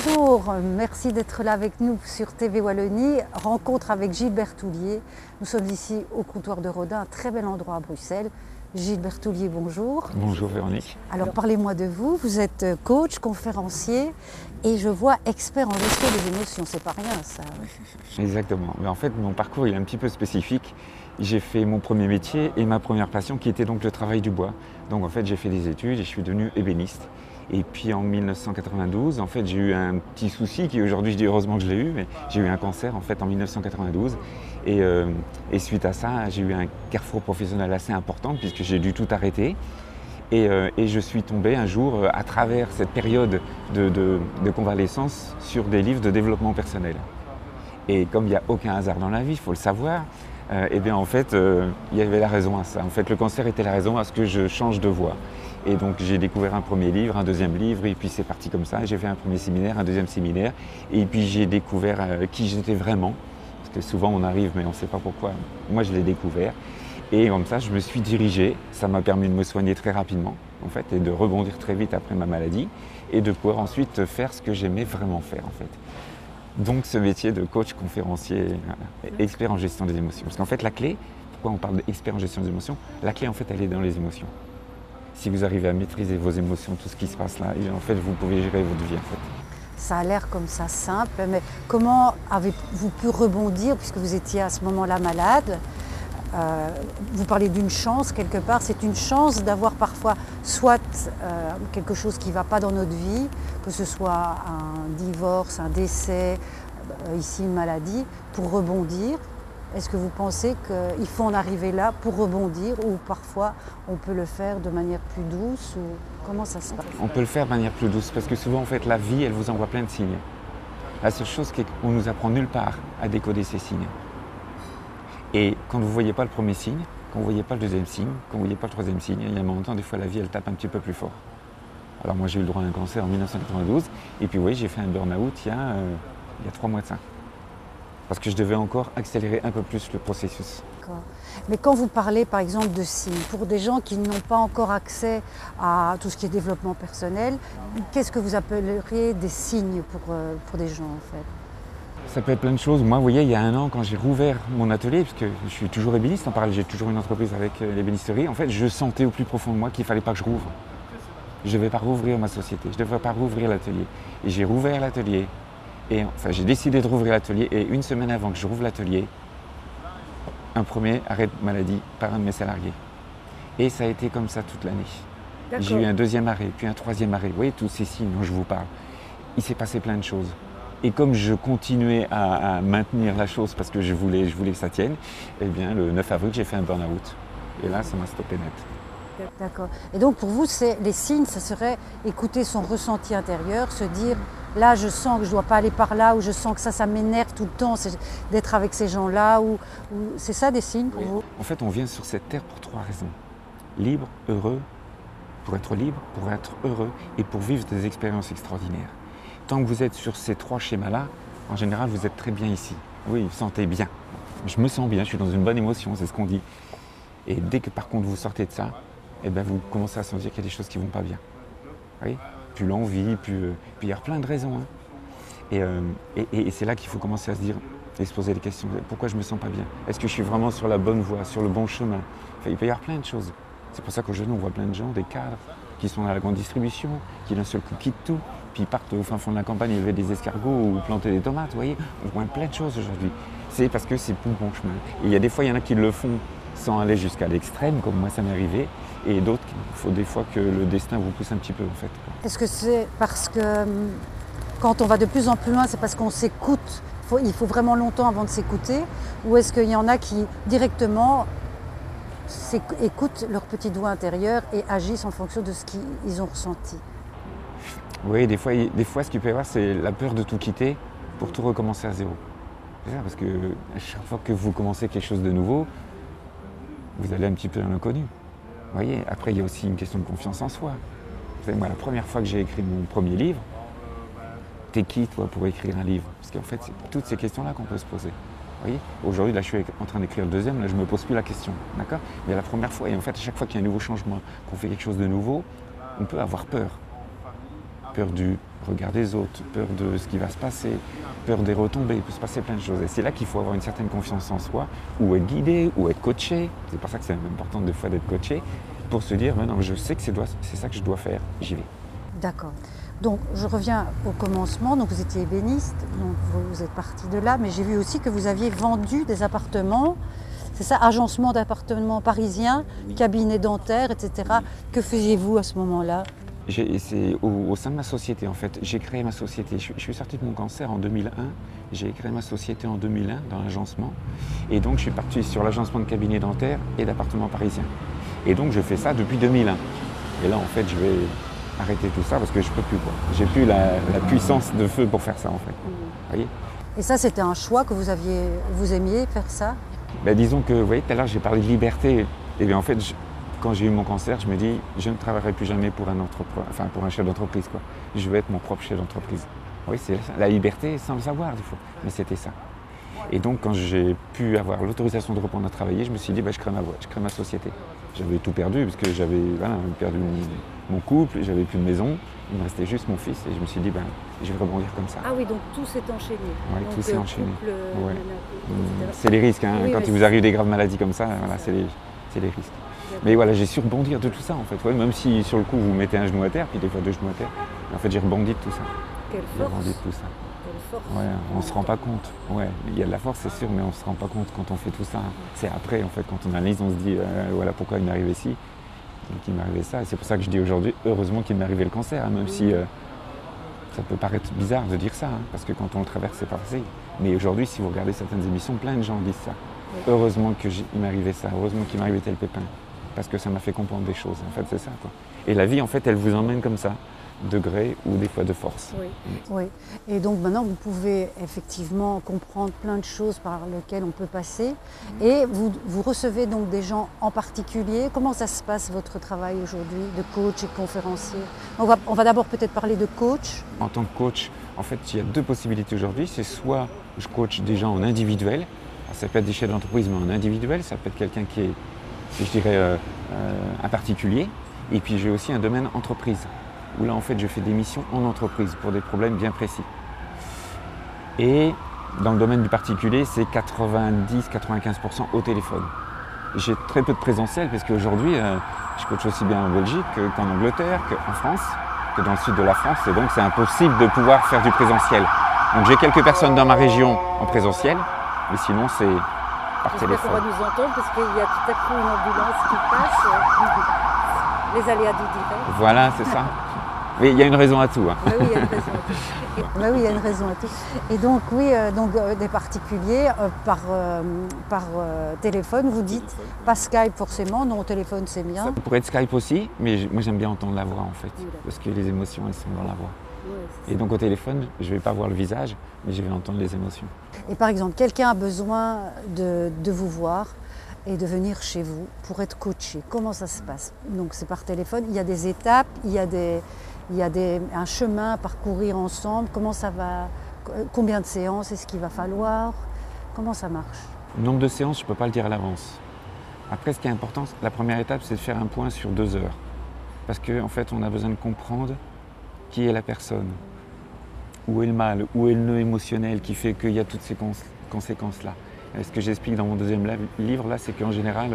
Bonjour, merci d'être là avec nous sur TV Wallonie. Rencontre avec Gilbert Toulier. Nous sommes ici au comptoir de Rodin, un très bel endroit à Bruxelles. Gilbert Toulier, bonjour. Bonjour Véronique. Alors parlez-moi de vous. Vous êtes coach, conférencier et je vois expert en gestion des émotions. C'est pas rien ça. Exactement. Mais en fait, mon parcours il est un petit peu spécifique. J'ai fait mon premier métier et ma première passion qui était donc le travail du bois. Donc en fait, j'ai fait des études et je suis devenu ébéniste. Et puis en 1992, en fait, j'ai eu un petit souci qui aujourd'hui, je dis heureusement que je l'ai eu, mais j'ai eu un cancer en fait en 1992. Et suite à ça, j'ai eu un carrefour professionnel assez important puisque j'ai dû tout arrêter. Et je suis tombé un jour à travers cette période de convalescence sur des livres de développement personnel. Et comme il n'y a aucun hasard dans la vie, il faut le savoir, et bien en fait, il y avait la raison à ça. En fait, le cancer était la raison à ce que je change de voie. Et donc j'ai découvert un premier livre, un deuxième livre, et puis c'est parti comme ça. J'ai fait un premier séminaire, un deuxième séminaire, et puis j'ai découvert qui j'étais vraiment. Parce que souvent on arrive, mais on ne sait pas pourquoi. Moi, je l'ai découvert. Et comme ça, je me suis dirigé. Ça m'a permis de me soigner très rapidement, en fait, et de rebondir très vite après ma maladie, et de pouvoir ensuite faire ce que j'aimais vraiment faire, en fait. Donc ce métier de coach, conférencier, expert en gestion des émotions. Parce qu'en fait, la clé, pourquoi on parle d'expert en gestion des émotions, la clé, en fait, elle est dans les émotions. Si vous arrivez à maîtriser vos émotions, tout ce qui se passe là, et en fait, vous pouvez gérer votre vie, en fait. Ça a l'air comme ça simple, mais comment avez-vous pu rebondir puisque vous étiez à ce moment-là malade? Vous parlez d'une chance quelque part, c'est une chance d'avoir parfois soit quelque chose qui ne va pas dans notre vie, que ce soit un divorce, un décès, ici une maladie, pour rebondir. Est-ce que vous pensez qu'il faut en arriver là pour rebondir ou parfois on peut le faire de manière plus douce ou comment ça se passe? On peut le faire de manière plus douce parce que souvent en fait la vie elle vous envoie plein de signes. La seule chose c'est qu'on nous apprend nulle part à décoder ces signes. Et quand vous ne voyez pas le premier signe, quand vous ne voyez pas le deuxième signe, quand vous ne voyez pas le troisième signe, il y a un moment des fois la vie elle tape un petit peu plus fort. Alors moi j'ai eu le droit à un cancer en 1992 et puis oui j'ai fait un burn-out il y a 3 mois de ça. Parce que je devais encore accélérer un peu plus le processus. D'accord. Mais quand vous parlez par exemple de signes, pour des gens qui n'ont pas encore accès à tout ce qui est développement personnel, qu'est-ce que vous appelleriez des signes pour des gens en fait? Ça peut être plein de choses. Moi, vous voyez, il y a 1 an, quand j'ai rouvert mon atelier, parce que je suis toujours ébéniste, en parallèle, j'ai toujours une entreprise avec l'ébénisterie, en fait, je sentais au plus profond de moi qu'il ne fallait pas que je rouvre. Je ne devais pas rouvrir ma société, je ne devais pas rouvrir l'atelier. Et j'ai rouvert l'atelier. Et enfin, j'ai décidé de rouvrir l'atelier et 1 semaine avant que je rouvre l'atelier, un premier arrêt de maladie par un de mes salariés. Et ça a été comme ça toute l'année. J'ai eu un deuxième arrêt, puis un troisième arrêt. Vous voyez tous ces signes dont je vous parle. Il s'est passé plein de choses. Et comme je continuais à maintenir la chose parce que je voulais que ça tienne, eh bien le 9 avril, j'ai fait un burn-out. Et là, ça m'a stoppé net. D'accord. Et donc pour vous, les signes, ça serait écouter son ressenti intérieur, se dire là je sens que je ne dois pas aller par là, ou je sens que ça m'énerve tout le temps d'être avec ces gens-là, ou c'est ça des signes pour vous? En fait, on vient sur cette terre pour 3 raisons. Libre, heureux, pour être libre, pour être heureux et pour vivre des expériences extraordinaires. Tant que vous êtes sur ces 3 schémas-là, en général, vous êtes très bien ici. Oui, vous sentez bien. Je me sens bien, je suis dans une bonne émotion, c'est ce qu'on dit. Et dès que par contre vous sortez de ça, eh ben, vous commencez à sentir qu'il y a des choses qui ne vont pas bien. Oui, plus l'envie, puis il y a plein de raisons. Hein. Et c'est là qu'il faut commencer à se dire et se poser des questions. Pourquoi je ne me sens pas bien? Est-ce que je suis vraiment sur la bonne voie, sur le bon chemin? Enfin, il peut y avoir plein de choses. C'est pour ça qu'aujourd'hui, on voit plein de gens, des cadres, qui sont à la grande distribution, qui d'un seul coup quittent tout, puis partent au fin fond de la campagne élever des escargots ou planter des tomates. Vous voyez, on voit plein de choses aujourd'hui. C'est parce que c'est plus le bon chemin. Et il y a des fois, il y en a qui le font sans aller jusqu'à l'extrême, comme moi ça m'est arrivé, et d'autres, il faut des fois que le destin vous pousse un petit peu en fait. Est-ce que c'est parce que quand on va de plus en plus loin, c'est parce qu'on s'écoute, il faut vraiment longtemps avant de s'écouter, ou est-ce qu'il y en a qui directement écoutent leur petite voix intérieure et agissent en fonction de ce qu'ils ont ressenti? Oui, des fois, ce qu'il peut y avoir, c'est la peur de tout quitter pour tout recommencer à zéro. C'est ça, parce que à chaque fois que vous commencez quelque chose de nouveau, vous allez un petit peu dans l'inconnu. Vous voyez, après, il y a aussi une question de confiance en soi. Vous savez, moi, la première fois que j'ai écrit mon premier livre, t'es qui, toi, pour écrire un livre? Parce qu'en fait, c'est toutes ces questions-là qu'on peut se poser. Vous voyez, aujourd'hui, là, je suis en train d'écrire le deuxième, là, je ne me pose plus la question, d'accord? Mais la première fois, et en fait, à chaque fois qu'il y a un nouveau changement, qu'on fait quelque chose de nouveau, on peut avoir peur. peur du regard des autres, peur de ce qui va se passer, peur des retombées, il peut se passer plein de choses. Et c'est là qu'il faut avoir une certaine confiance en soi, ou être guidé, ou être coaché. C'est pour ça que c'est important des fois d'être coaché, pour se dire, non, je sais que c'est ça que je dois faire, j'y vais. D'accord. Donc je reviens au commencement, donc vous étiez ébéniste, donc vous êtes parti de là, mais j'ai vu aussi que vous aviez vendu des appartements, c'est ça, agencement d'appartements parisiens, Oui. cabinet dentaire, etc. Que faisiez-vous à ce moment-là? C'est au sein de ma société en fait, j'ai créé ma société. Je suis sorti de mon cancer en 2001, j'ai créé ma société en 2001 dans l'agencement. Et donc je suis parti sur l'agencement de cabinets dentaires et d'appartements parisiens. Et donc je fais ça depuis 2001. Et là en fait je vais arrêter tout ça parce que je ne peux plus quoi. J'ai plus la puissance de feu pour faire ça en fait. Vous voyez? Et ça c'était un choix que vous aimiez faire ça? Ben, disons que, vous voyez, tout à l'heure j'ai parlé de liberté. Et bien en fait, quand j'ai eu mon cancer, je me dis, je ne travaillerai plus jamais pour un chef d'entreprise, quoi. Je vais être mon propre chef d'entreprise. Oui, c'est la liberté sans le savoir, des fois. Mais c'était ça. Et donc, quand j'ai pu avoir l'autorisation de reprendre à travailler, je me suis dit, je crée ma société. J'avais tout perdu, parce que j'avais perdu mon couple, j'avais plus de maison, il me restait juste mon fils, et je me suis dit, je vais rebondir comme ça. Ah oui, donc tout s'est enchaîné. Oui, tout s'est enchaîné. Couple, Ouais. etc. C'est les risques, hein. Oui, Quand mais il vous arrive des graves maladies comme ça, voilà, c'est les risques. Mais voilà, j'ai su rebondir de tout ça en fait. Ouais, même si sur le coup vous mettez un genou à terre, puis des fois deux genoux à terre, en fait j'ai rebondi de tout ça. Quelle J'ai force, rebondi de tout ça. quelle force. Ouais, on se rend pas compte. Ouais, il y a de la force c'est sûr, mais on se rend pas compte quand on fait tout ça. C'est après en fait, quand on analyse, on se dit voilà pourquoi il m'est arrivé ci, donc il m'est arrivé ça. Et c'est pour ça que je dis aujourd'hui, heureusement qu'il m'est arrivé le cancer, hein, même si ça peut paraître bizarre de dire ça, hein, parce que quand on le traverse c'est pas facile. Mais aujourd'hui, si vous regardez certaines émissions, plein de gens disent ça. Oui. Heureusement qu'il m'est arrivé ça, heureusement qu'il m'est arrivé tel pépin. Parce que ça m'a fait comprendre des choses, en fait, c'est ça, quoi. Et la vie, en fait, elle vous emmène comme ça, de gré ou des fois de force. Oui. Oui. Et donc maintenant, vous pouvez effectivement comprendre plein de choses par lesquelles on peut passer. Et vous recevez donc des gens en particulier. Comment ça se passe, votre travail aujourd'hui de coach et conférencier? On va d'abord peut-être parler de coach. En tant que coach, en fait, il y a deux possibilités aujourd'hui. C'est soit je coach des gens en individuel, alors, ça peut être des chefs d'entreprise, mais en individuel, ça peut être quelqu'un qui est, je dirais, un particulier. Et puis j'ai aussi un domaine entreprise, où là en fait je fais des missions en entreprise pour des problèmes bien précis. Et dans le domaine du particulier, c'est 90-95% au téléphone. J'ai très peu de présentiel parce qu'aujourd'hui, je coach aussi bien en Belgique qu'en Angleterre, qu'en France, que dans le sud de la France. Et donc c'est impossible de pouvoir faire du présentiel. Donc j'ai quelques personnes dans ma région en présentiel, mais sinon c'est par J'espère qu'on va téléphone. nous entendre parce qu'il y a tout à coup une ambulance qui passe. Les aléas du direct. Voilà, c'est ça. Mais il y a une raison à tout. Hein. Oui, il y a une raison à tout. Oui, il y a une raison à tout. Et donc, oui, des particuliers par téléphone, vous dites, pas Skype forcément, non, au téléphone c'est bien. Ça pourrait être Skype aussi, mais moi j'aime bien entendre la voix en fait, Oui, d'accord. parce que les émotions elles sont dans la voix. Ouais, c'est Et donc au téléphone, je ne vais pas voir le visage, mais je vais entendre les émotions. ça. Et par exemple, quelqu'un a besoin de vous voir et de venir chez vous pour être coaché. Comment ça se passe? Donc c'est par téléphone, il y a des étapes, il y a un chemin à parcourir ensemble. Comment ça va? Combien de séances est-ce qu'il va falloir? Comment ça marche? Le nombre de séances, je ne peux pas le dire à l'avance. Après, ce qui est important, la première étape, c'est de faire un point sur 2 heures. Parce qu'en fait, on a besoin de comprendre qui est la personne, où est le mal, où est le nœud émotionnel qui fait qu'il y a toutes ces conséquences-là. Et ce que j'explique dans mon deuxième livre, là, c'est qu'en général,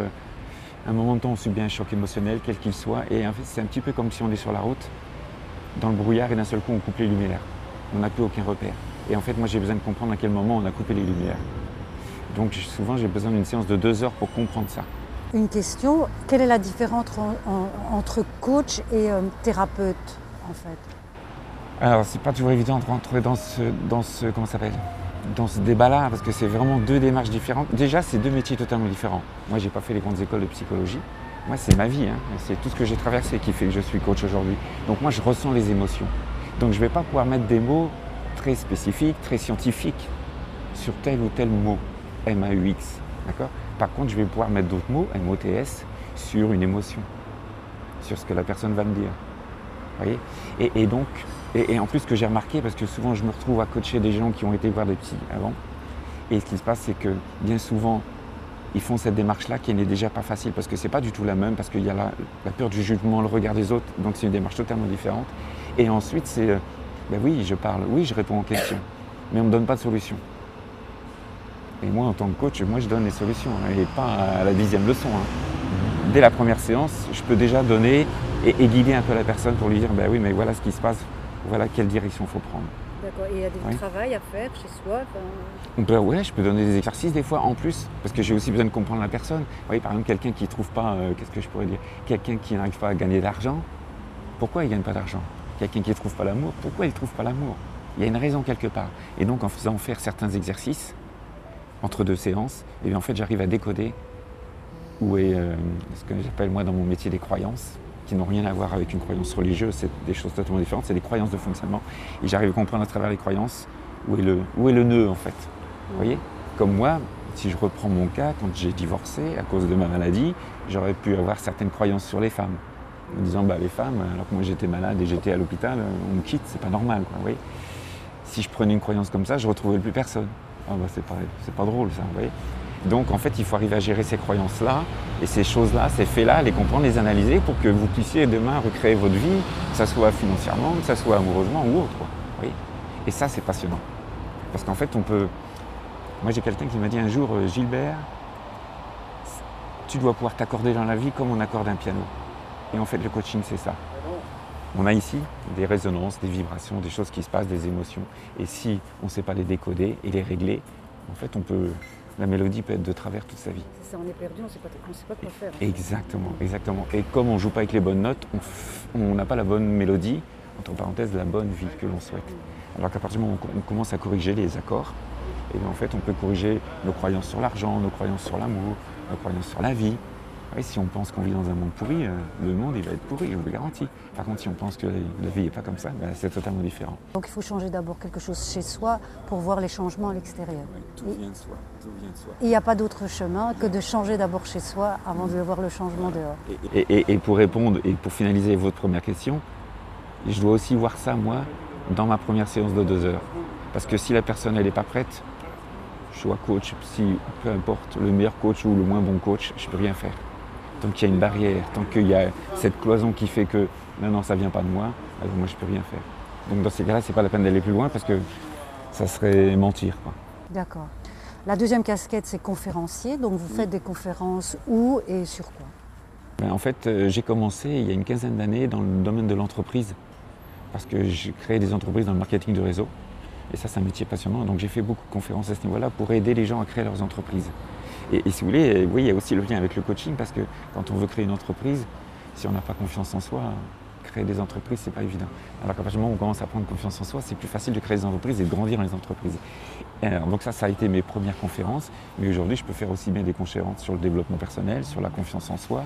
à un moment de temps, on subit un choc émotionnel, quel qu'il soit, et en fait, c'est un petit peu comme si on est sur la route, dans le brouillard, et d'un seul coup, on coupe les lumières. On n'a plus aucun repère. Et en fait, moi, j'ai besoin de comprendre à quel moment on a coupé les lumières. Donc, souvent, j'ai besoin d'une séance de 2 heures pour comprendre ça. Une question, quelle est la différence entre coach et thérapeute en fait? Alors, c'est pas toujours évident de rentrer dans ce comment ça s'appelle, dans ce débat-là, parce que c'est vraiment 2 démarches différentes. Déjà, c'est 2 métiers totalement différents. Moi, j'ai pas fait les grandes écoles de psychologie. Moi, c'est ma vie, hein. C'est tout ce que j'ai traversé qui fait que je suis coach aujourd'hui. Donc moi, je ressens les émotions. Donc je ne vais pas pouvoir mettre des mots très spécifiques, très scientifiques sur tel ou tel mot, M-A-U-X, d'accord? Par contre, je vais pouvoir mettre d'autres mots, M-O-T-S, sur une émotion, sur ce que la personne va me dire. Vous voyez? Et donc, en plus, ce que j'ai remarqué, parce que souvent, je me retrouve à coacher des gens qui ont été voir des psys avant, et ce qui se passe, c'est que bien souvent, ils font cette démarche-là qui n'est déjà pas facile, parce que c'est pas du tout la même, parce qu'il y a la peur du jugement, le regard des autres, donc c'est une démarche totalement différente. Et ensuite, c'est, ben oui, je parle, oui, je réponds aux questions, mais on ne me donne pas de solution. Et moi, en tant que coach, moi, je donne les solutions, et pas à la 10e leçon. Dès la première séance, je peux déjà donner et guider un peu la personne pour lui dire, ben oui, mais voilà ce qui se passe, voilà quelle direction il faut prendre. D'accord, et il y a du travail à faire chez soi Ouais, je peux donner des exercices des fois en plus, parce que j'ai aussi besoin de comprendre la personne. Vous voyez, par exemple, quelqu'un qui ne trouve pas, qu'est-ce que je pourrais dire, quelqu'un qui n'arrive pas à gagner d'argent, pourquoi il ne gagne pas d'argent? Quelqu'un qui ne trouve pas l'amour, pourquoi il ne trouve pas l'amour? Il y a une raison quelque part. Et donc, en faisant faire certains exercices, entre 2 séances, et bien, en fait, j'arrive à décoder où est ce que j'appelle moi dans mon métier des croyances, qui n'ont rien à voir avec une croyance religieuse, c'est des choses totalement différentes, c'est des croyances de fonctionnement. Et j'arrive à comprendre à travers les croyances où est le nœud en fait. Vous voyez? Comme moi, si je reprends mon cas, quand j'ai divorcé à cause de ma maladie, j'aurais pu avoir certaines croyances sur les femmes. En disant, bah, les femmes, alors que moi j'étais malade et j'étais à l'hôpital, on me quitte, c'est pas normal. Quoi, vous voyez? Si je prenais une croyance comme ça, je ne retrouvais plus personne. Ah, bah, c'est pas drôle ça, vous voyez? Donc en fait, il faut arriver à gérer ces croyances-là et ces choses-là, ces faits-là, les comprendre, les analyser pour que vous puissiez demain recréer votre vie, que ce soit financièrement, que ce soit amoureusement ou autre. Quoi, vous voyez? Et ça, c'est passionnant. Parce qu'en fait, on peut... Moi, j'ai quelqu'un qui m'a dit un jour, Gilbert, tu dois pouvoir t'accorder dans la vie comme on accorde un piano. Et en fait, le coaching, c'est ça. On a ici des résonances, des vibrations, des choses qui se passent, des émotions. Et si on ne sait pas les décoder et les régler, en fait, la mélodie peut être de travers toute sa vie. C'est ça, on est perdu, on ne sait pas quoi faire. Exactement, exactement. Et comme on ne joue pas avec les bonnes notes, on n'a pas la bonne mélodie, entre parenthèses, la bonne vie que l'on souhaite. Alors qu'à partir du moment où on commence à corriger les accords, et bien en fait, on peut corriger nos croyances sur l'argent, nos croyances sur l'amour, nos croyances sur la vie. Et si on pense qu'on vit dans un monde pourri, le monde il va être pourri, je vous le garantis. Par contre, si on pense que la vie n'est pas comme ça, ben, c'est totalement différent. Donc il faut changer d'abord quelque chose chez soi pour voir les changements à l'extérieur. Oui, tout vient de soi, tout vient de soi. Il n'y a pas d'autre chemin que de changer d'abord chez soi avant de voir le changement dehors. Et pour répondre et pour finaliser votre première question, je dois aussi voir ça, moi, dans ma première séance de 2 heures. Parce que si la personne elle n'est pas prête, je sois coach, peu importe, le meilleur coach ou le moins bon coach, je ne peux rien faire. Tant qu'il y a une barrière, tant qu'il y a cette cloison qui fait que non, ça ne vient pas de moi, alors moi je ne peux rien faire. Donc dans ces cas-là, ce n'est pas la peine d'aller plus loin parce que ça serait mentir. Quoi. D'accord. La deuxième casquette, c'est conférencier. Donc vous faites des conférences où et sur quoi? Ben, en fait, j'ai commencé il y a une quinzaine d'années dans le domaine de l'entreprise parce que j'ai créé des entreprises dans le marketing de réseau. Et ça, c'est un métier passionnant. Donc j'ai fait beaucoup de conférences à ce niveau-là pour aider les gens à créer leurs entreprises. Et si vous voulez, oui, il y a aussi le lien avec le coaching parce que quand on veut créer une entreprise, si on n'a pas confiance en soi, créer des entreprises, c'est pas évident. Alors qu'à partir du moment où on commence à prendre confiance en soi, c'est plus facile de créer des entreprises et de grandir dans les entreprises. Alors, donc ça a été mes premières conférences. Mais aujourd'hui, je peux faire aussi bien des conférences sur le développement personnel, sur la confiance en soi.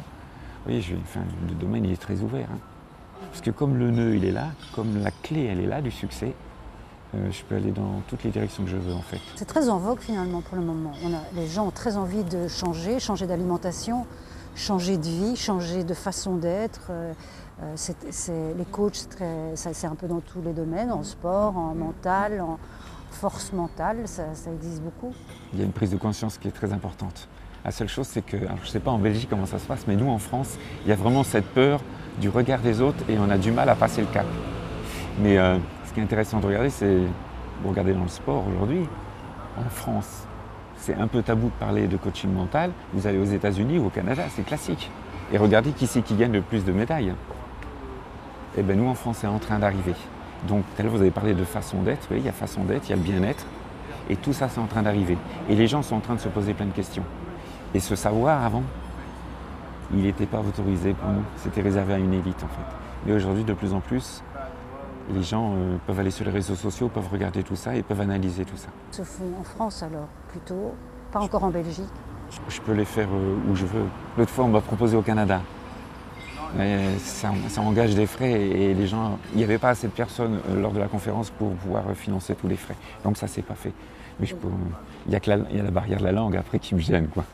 Vous voyez, le domaine il est très ouvert. Hein. Parce que comme le nœud il est là, comme la clé elle est là du succès, je peux aller dans toutes les directions que je veux en fait. C'est très en vogue finalement pour le moment. Les gens ont très envie de changer d'alimentation, changer de vie, changer de façon d'être. Les coachs, c'est un peu dans tous les domaines, en sport, en mental, en force mentale, ça existe beaucoup. Il y a une prise de conscience qui est très importante. La seule chose, c'est que, alors, je ne sais pas en Belgique comment ça se passe, mais nous en France, il y a vraiment cette peur du regard des autres et on a du mal à passer le cap. Mais ce qui est intéressant de regarder, c'est, vous regardez dans le sport aujourd'hui, en France, c'est un peu tabou de parler de coaching mental. Vous allez aux États-Unis ou au Canada, c'est classique. Et regardez qui c'est qui gagne le plus de médailles. Eh bien nous en France, c'est en train d'arriver. Donc tout à l'heure vous avez parlé de façon d'être, oui, il y a façon d'être, il y a le bien-être. Et tout ça, c'est en train d'arriver. Et les gens sont en train de se poser plein de questions. Et ce savoir, avant, il n'était pas autorisé pour nous. C'était réservé à une élite, en fait. Mais aujourd'hui, de plus en plus, les gens peuvent aller sur les réseaux sociaux, peuvent regarder tout ça et peuvent analyser tout ça. Se font en France alors, plutôt, pas encore en Belgique. Je peux les faire où je veux. L'autre fois, on m'a proposé au Canada. Mais ça engage des frais et les gens, il n'y avait pas assez de personnes lors de la conférence pour pouvoir financer tous les frais. Donc ça, c'est pas fait. Mais il y a la barrière de la langue après qui me gêne, quoi.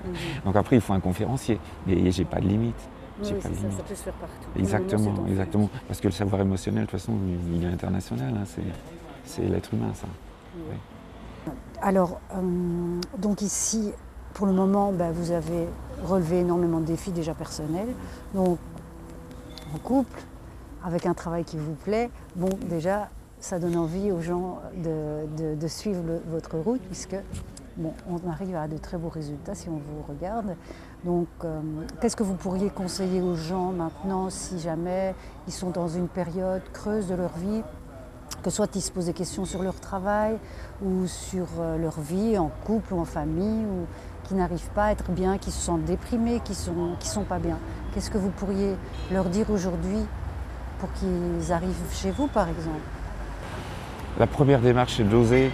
Donc après, il faut un conférencier. Mais j'ai pas de limite. Oui, ça peut se faire partout. Exactement, exactement. Parce que le savoir émotionnel, de toute façon, il est international. Hein. C'est l'être humain, ça. Oui. Alors, donc ici, pour le moment, vous avez relevé énormément de défis déjà personnels. Donc, en couple, avec un travail qui vous plaît, bon, déjà, ça donne envie aux gens de suivre votre route, puisque bon, on arrive à de très beaux résultats si on vous regarde. Donc, qu'est-ce que vous pourriez conseiller aux gens maintenant si jamais ils sont dans une période creuse de leur vie, que soit ils se posent des questions sur leur travail ou sur leur vie en couple ou en famille, ou qui n'arrivent pas à être bien, qui se sentent déprimés, qui sont pas bien. Qu'est-ce que vous pourriez leur dire aujourd'hui pour qu'ils arrivent chez vous, par exemple? La première démarche, c'est d'oser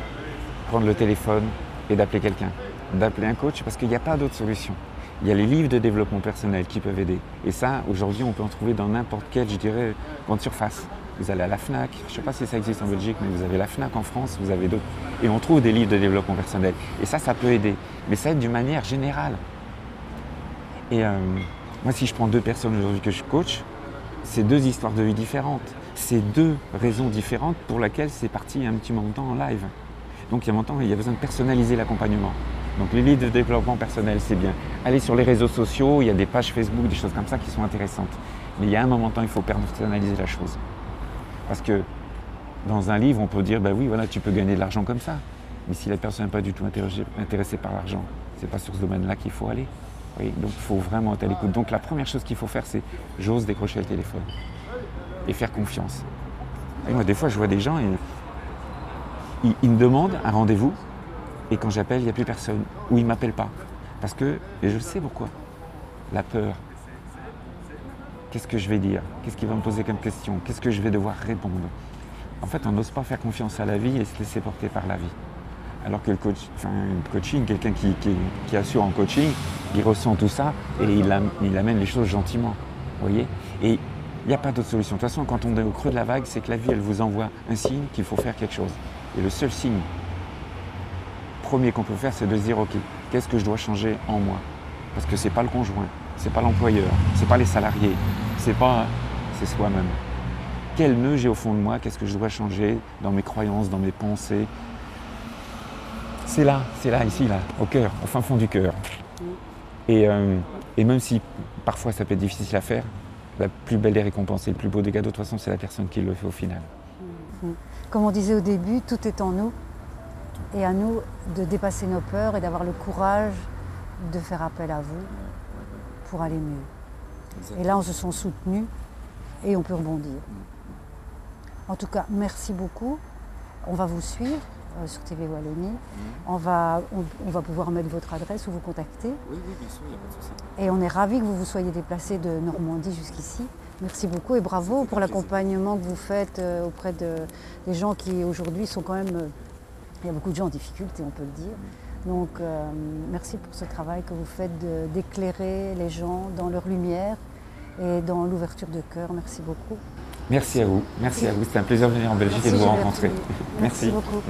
prendre le téléphone et d'appeler quelqu'un, d'appeler un coach, parce qu'il n'y a pas d'autre solution. Il y a les livres de développement personnel qui peuvent aider. Et ça, aujourd'hui, on peut en trouver dans n'importe quelle, je dirais, grande surface. Vous allez à la FNAC, je ne sais pas si ça existe en Belgique, mais vous avez la FNAC en France, vous avez d'autres. Et on trouve des livres de développement personnel. Et ça peut aider. Mais ça aide d'une manière générale. Et moi, si je prends 2 personnes aujourd'hui que je coach, c'est 2 histoires de vie différentes. C'est 2 raisons différentes pour lesquelles c'est parti un petit moment de temps en live. Donc il y a un moment, il y a besoin de personnaliser l'accompagnement. Donc les livres de développement personnel, c'est bien. Allez sur les réseaux sociaux, il y a des pages Facebook, des choses comme ça qui sont intéressantes. Mais il y a un moment, il faut personnaliser la chose. Parce que dans un livre, on peut dire, bah oui, voilà, tu peux gagner de l'argent comme ça. Mais si la personne n'est pas du tout intéressée par l'argent, c'est pas sur ce domaine-là qu'il faut aller. Oui, donc il faut vraiment être à l'écoute. Donc la première chose qu'il faut faire, c'est j'ose décrocher le téléphone et faire confiance. Et moi, des fois, je vois des gens, ils me demandent un rendez-vous, et quand j'appelle, il n'y a plus personne, ou ils ne m'appellent pas. Parce que, et je sais pourquoi, la peur. Qu'est-ce que je vais dire? Qu'est-ce qu'il va me poser comme question? Qu'est-ce que je vais devoir répondre? En fait, on n'ose pas faire confiance à la vie et se laisser porter par la vie. Alors que le coaching, quelqu'un qui assure en coaching, il ressent tout ça et il amène les choses gentiment. Vous voyez? Et il n'y a pas d'autre solution. De toute façon, quand on est au creux de la vague, c'est que la vie, elle vous envoie un signe qu'il faut faire quelque chose. Et le seul signe premier qu'on peut faire, c'est de se dire, ok, qu'est-ce que je dois changer en moi? Parce que c'est pas le conjoint, c'est pas l'employeur, c'est pas les salariés, c'est soi-même. Quel nœud j'ai au fond de moi? Qu'est-ce que je dois changer dans mes croyances, dans mes pensées? C'est là, ici, là, au cœur, au fin fond du cœur. Et même si parfois ça peut être difficile à faire, la plus belle des récompenses et le plus beau des cadeaux, de toute façon, c'est la personne qui le fait au final. Comme on disait au début, tout est en nous. Et à nous de dépasser nos peurs et d'avoir le courage de faire appel à vous pour aller mieux. Exactement. Et là, on se sent soutenus et on peut rebondir. En tout cas, merci beaucoup. On va vous suivre sur TV Wallonie. On va pouvoir mettre votre adresse ou vous contacter. Oui, bien sûr, il n'y a pas de souci. Et on est ravis que vous vous soyez déplacé de Normandie jusqu'ici. Merci beaucoup et bravo pour l'accompagnement que vous faites auprès des gens qui aujourd'hui sont quand même... Il y a beaucoup de gens en difficulté, on peut le dire. Donc, merci pour ce travail que vous faites d'éclairer les gens dans leur lumière et dans l'ouverture de cœur. Merci beaucoup. Merci à vous. Merci à vous. C'était un plaisir de venir en Belgique et de vous rencontrer. Merci beaucoup.